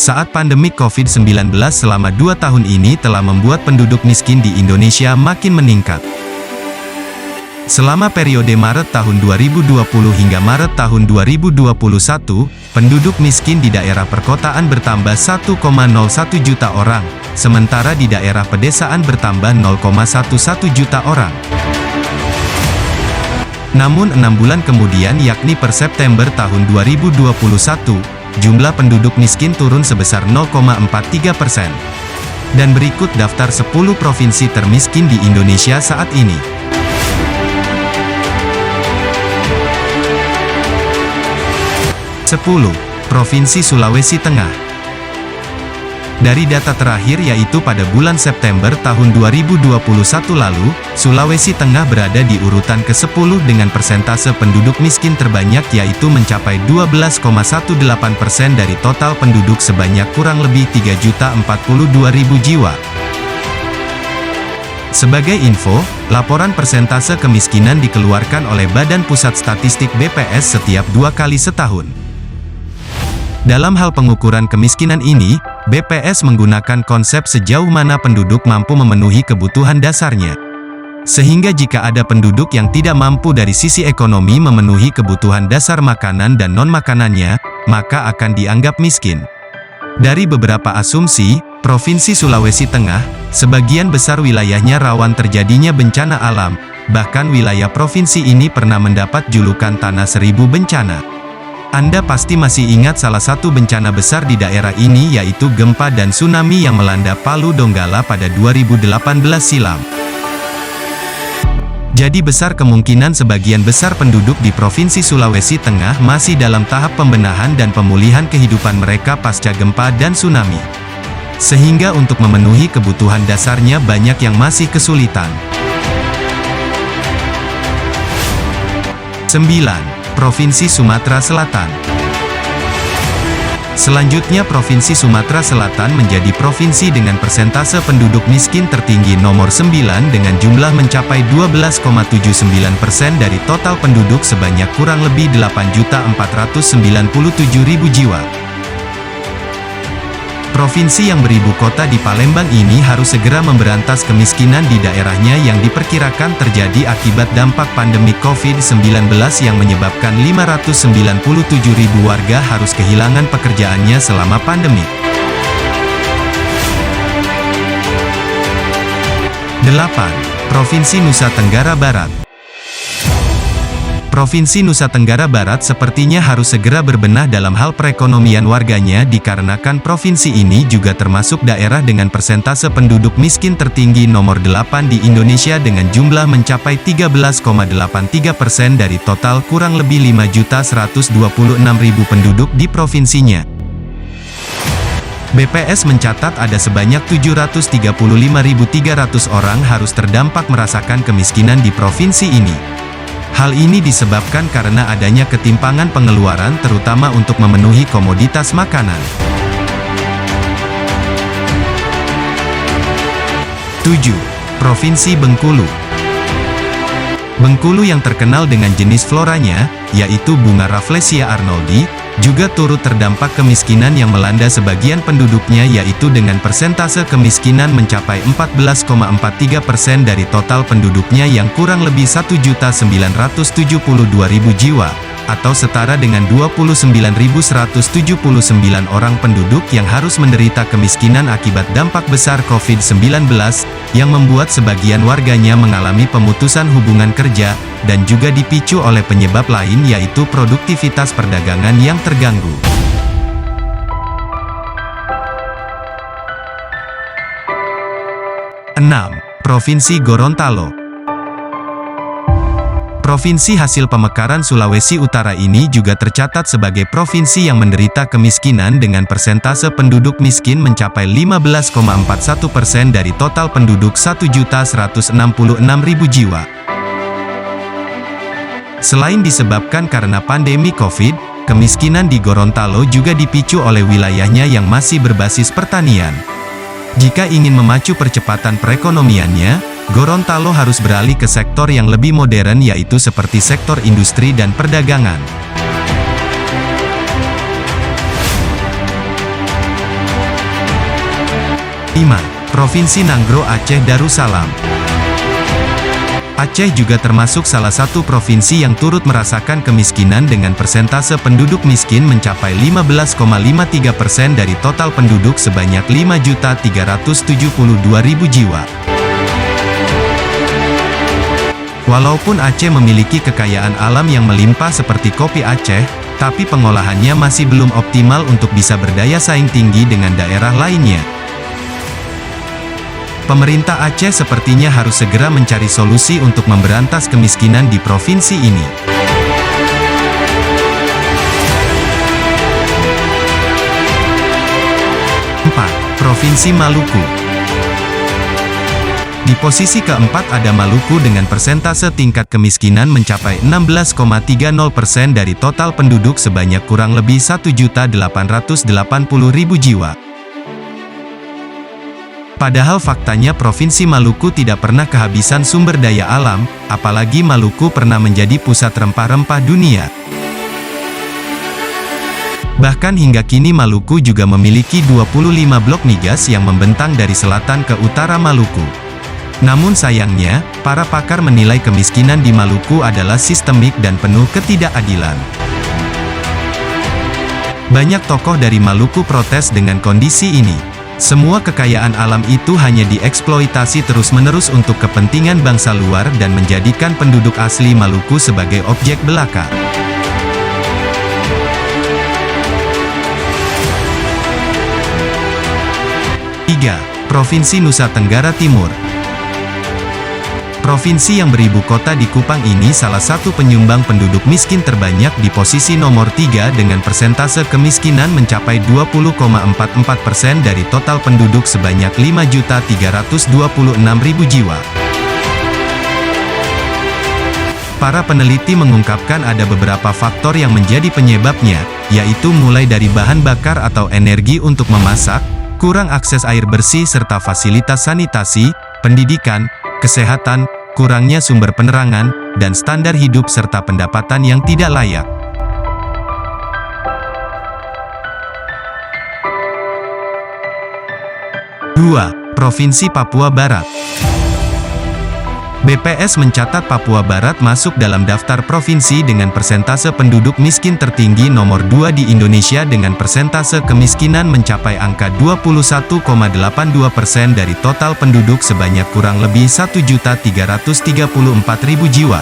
saat pandemi COVID-19 selama 2 tahun ini telah membuat penduduk miskin di Indonesia makin meningkat. Selama periode Maret tahun 2020 hingga Maret tahun 2021, penduduk miskin di daerah perkotaan bertambah 1,01 juta orang, sementara di daerah pedesaan bertambah 0,11 juta orang. Namun 6 bulan kemudian yakni per September tahun 2021, jumlah penduduk miskin turun sebesar 0,43%. Dan berikut daftar 10 provinsi termiskin di Indonesia saat ini. 10. Provinsi Sulawesi Tengah. Dari data terakhir yaitu pada bulan September tahun 2021 lalu, Sulawesi Tengah berada di urutan ke-10 dengan persentase penduduk miskin terbanyak yaitu mencapai 12,18% dari total penduduk sebanyak kurang lebih 3.042.000 jiwa. Sebagai info, laporan persentase kemiskinan dikeluarkan oleh Badan Pusat Statistik BPS setiap 2 kali setahun. Dalam hal pengukuran kemiskinan ini, BPS menggunakan konsep sejauh mana penduduk mampu memenuhi kebutuhan dasarnya. Sehingga jika ada penduduk yang tidak mampu dari sisi ekonomi memenuhi kebutuhan dasar makanan dan non-makanannya, maka akan dianggap miskin. Dari beberapa asumsi, Provinsi Sulawesi Tengah, sebagian besar wilayahnya rawan terjadinya bencana alam, bahkan wilayah provinsi ini pernah mendapat julukan Tanah Seribu Bencana. Anda pasti masih ingat salah satu bencana besar di daerah ini yaitu gempa dan tsunami yang melanda Palu Donggala pada 2018 silam. Jadi besar kemungkinan sebagian besar penduduk di Provinsi Sulawesi Tengah masih dalam tahap pembenahan dan pemulihan kehidupan mereka pasca gempa dan tsunami. Sehingga untuk memenuhi kebutuhan dasarnya banyak yang masih kesulitan. 9. Provinsi Sumatera Selatan. Selanjutnya Provinsi Sumatera Selatan menjadi provinsi dengan persentase penduduk miskin tertinggi nomor 9 dengan jumlah mencapai 12,79% dari total penduduk sebanyak kurang lebih 8.497.000 jiwa. Provinsi yang beribu kota di Palembang ini harus segera memberantas kemiskinan di daerahnya yang diperkirakan terjadi akibat dampak pandemi COVID-19 yang menyebabkan 597.000 warga harus kehilangan pekerjaannya selama pandemi. 8. Provinsi Nusa Tenggara Barat. Provinsi Nusa Tenggara Barat sepertinya harus segera berbenah dalam hal perekonomian warganya dikarenakan provinsi ini juga termasuk daerah dengan persentase penduduk miskin tertinggi nomor 8 di Indonesia dengan jumlah mencapai 13,83% dari total kurang lebih 5.126.000 penduduk di provinsinya. BPS mencatat ada sebanyak 735.300 orang harus terdampak merasakan kemiskinan di provinsi ini. Hal ini disebabkan karena adanya ketimpangan pengeluaran terutama untuk memenuhi komoditas makanan. 7. Provinsi Bengkulu. Bengkulu yang terkenal dengan jenis floranya, yaitu bunga Rafflesia arnoldi, juga turut terdampak kemiskinan yang melanda sebagian penduduknya yaitu dengan persentase kemiskinan mencapai 14,43% dari total penduduknya yang kurang lebih 1.972.000 jiwa, atau setara dengan 29.179 orang penduduk yang harus menderita kemiskinan akibat dampak besar COVID-19, yang membuat sebagian warganya mengalami pemutusan hubungan kerja, dan juga dipicu oleh penyebab lain yaitu produktivitas perdagangan yang terganggu. 6. Provinsi Gorontalo. Provinsi hasil pemekaran Sulawesi Utara ini juga tercatat sebagai provinsi yang menderita kemiskinan dengan persentase penduduk miskin mencapai 15,41% dari total penduduk 1.166.000 jiwa. Selain disebabkan karena pandemi COVID, kemiskinan di Gorontalo juga dipicu oleh wilayahnya yang masih berbasis pertanian. Jika ingin memacu percepatan perekonomiannya, Gorontalo harus beralih ke sektor yang lebih modern yaitu seperti sektor industri dan perdagangan. 5. Provinsi Nanggro Aceh Darussalam. Aceh juga termasuk salah satu provinsi yang turut merasakan kemiskinan dengan persentase penduduk miskin mencapai 15,53% dari total penduduk sebanyak 5.372.000 jiwa. Walaupun Aceh memiliki kekayaan alam yang melimpah seperti kopi Aceh, tapi pengolahannya masih belum optimal untuk bisa berdaya saing tinggi dengan daerah lainnya. Pemerintah Aceh sepertinya harus segera mencari solusi untuk memberantas kemiskinan di provinsi ini. Provinsi Maluku. Di posisi keempat ada Maluku dengan persentase tingkat kemiskinan mencapai 16,30% dari total penduduk sebanyak kurang lebih 1.880.000 jiwa. Padahal faktanya Provinsi Maluku tidak pernah kehabisan sumber daya alam, apalagi Maluku pernah menjadi pusat rempah-rempah dunia. Bahkan hingga kini Maluku juga memiliki 25 blok migas yang membentang dari selatan ke utara Maluku. Namun sayangnya, para pakar menilai kemiskinan di Maluku adalah sistemik dan penuh ketidakadilan. Banyak tokoh dari Maluku protes dengan kondisi ini. Semua kekayaan alam itu hanya dieksploitasi terus-menerus untuk kepentingan bangsa luar dan menjadikan penduduk asli Maluku sebagai objek belaka. Provinsi Nusa Tenggara Timur. Provinsi yang beribu kota di Kupang ini salah satu penyumbang penduduk miskin terbanyak di posisi nomor 3 dengan persentase kemiskinan mencapai 20,44% dari total penduduk sebanyak 5.326.000 jiwa. Para peneliti mengungkapkan ada beberapa faktor yang menjadi penyebabnya, yaitu mulai dari bahan bakar atau energi untuk memasak, kurang akses air bersih serta fasilitas sanitasi, pendidikan, kesehatan, kurangnya sumber penerangan, dan standar hidup serta pendapatan yang tidak layak. Provinsi Papua Barat. BPS mencatat Papua Barat masuk dalam daftar provinsi dengan persentase penduduk miskin tertinggi nomor 2 di Indonesia dengan persentase kemiskinan mencapai angka 21,82% dari total penduduk sebanyak kurang lebih 1.334.000 jiwa.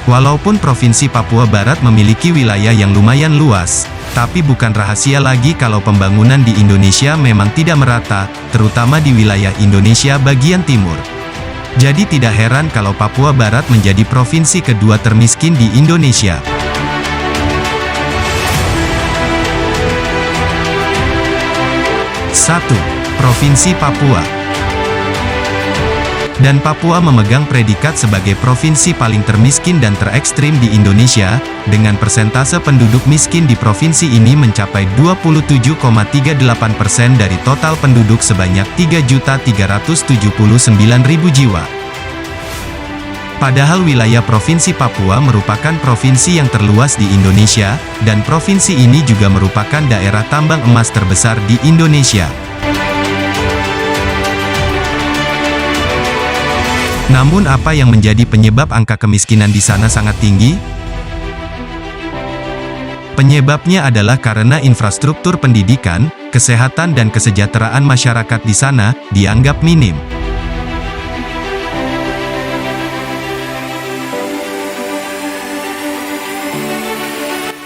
Walaupun Provinsi Papua Barat memiliki wilayah yang lumayan luas, tapi bukan rahasia lagi kalau pembangunan di Indonesia memang tidak merata, terutama di wilayah Indonesia bagian timur. Jadi tidak heran kalau Papua Barat menjadi provinsi kedua termiskin di Indonesia. Provinsi Papua. Dan Papua memegang predikat sebagai provinsi paling termiskin dan terekstrim di Indonesia, dengan persentase penduduk miskin di provinsi ini mencapai 27,38% dari total penduduk sebanyak 3.379.000 jiwa. Padahal wilayah Provinsi Papua merupakan provinsi yang terluas di Indonesia, dan provinsi ini juga merupakan daerah tambang emas terbesar di Indonesia. Namun apa yang menjadi penyebab angka kemiskinan di sana sangat tinggi? Penyebabnya adalah karena infrastruktur pendidikan, kesehatan dan kesejahteraan masyarakat di sana dianggap minim.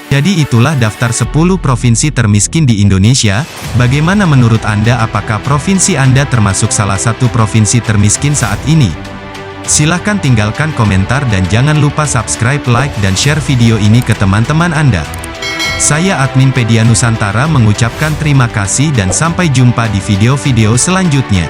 Jadi itulah daftar 10 provinsi termiskin di Indonesia. Bagaimana menurut Anda, apakah provinsi Anda termasuk salah satu provinsi termiskin saat ini? Silahkan tinggalkan komentar dan jangan lupa subscribe, like, dan share video ini ke teman-teman Anda. Saya admin Pedia Nusantara mengucapkan terima kasih dan sampai jumpa di video-video selanjutnya.